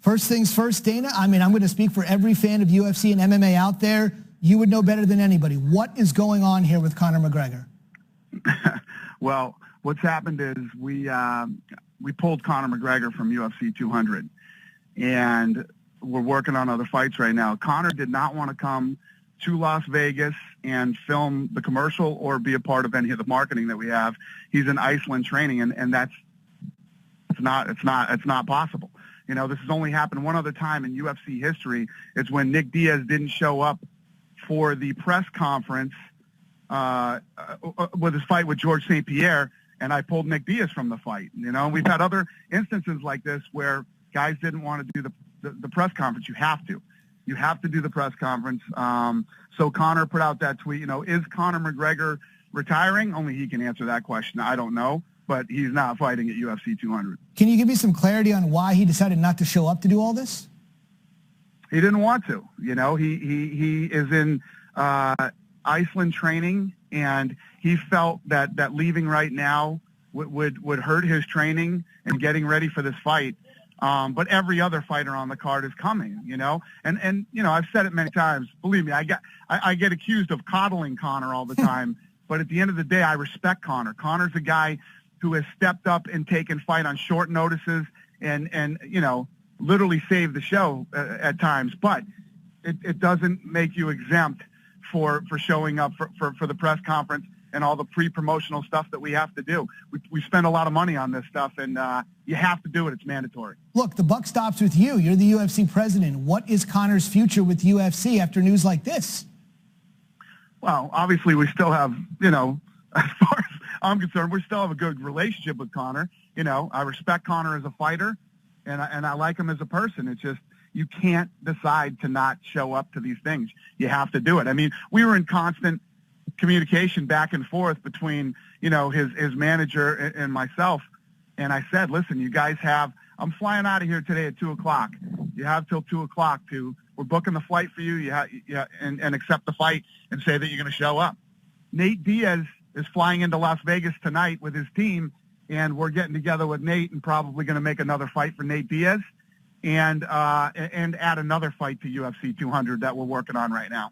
First things first, Dana, I mean, I'm going to speak for every fan of UFC and MMA out there. You would know better than anybody. What is going on here with Conor McGregor? Well, what's happened is we pulled Conor McGregor from UFC 200, and we're working on other fights right now. Conor did not want to come to Las Vegas and film the commercial or be a part of any of the marketing that we have. He's in Iceland training, and it's not possible. You know, this has only happened one other time in UFC history. It's when Nick Diaz didn't show up for the press conference with his fight with George St. Pierre, and I pulled Nick Diaz from the fight. You know, we've had other instances like this where guys didn't want to do the press conference. You have to do the press conference. So Conor put out that tweet. You know, is Conor McGregor retiring? Only he can answer that question. I don't know, but he's not fighting at UFC 200. Can you give me some clarity on why he decided not to show up to do all this? He didn't want to. You know, he is in Iceland training, and he felt that leaving right now would hurt his training and getting ready for this fight. But every other fighter on the card is coming, you know, and you know, I've said it many times. Believe me, I get accused of coddling Conor all the time, but at the end of the day, I respect Conor. Conor's a guy who has stepped up and taken fight on short notices and you know, literally saved the show at times. But it doesn't make you exempt for showing up for the press conference and all the pre-promotional stuff that we have to do. We spend a lot of money on this stuff, and you have to do it. It's mandatory. Look, the buck stops with you. You're the UFC president. What is Conor's future with UFC after news like this? Well, obviously we still have, you know, as far as I'm concerned, we still have a good relationship with Conor. You know, I respect Conor as a fighter, and I like him as a person. It's just you can't decide to not show up to these things. You have to do it. I mean, we were in constant communication back and forth between, you know, his manager and myself. And I said, listen, you guys I'm flying out of here today at 2:00. You have till 2:00 we're booking the flight for you. And accept the fight and say that you're going to show up. Nate Diaz is flying into Las Vegas tonight with his team, and we're getting together with Nate and probably going to make another fight for Nate Diaz and add another fight to UFC 200 that we're working on right now.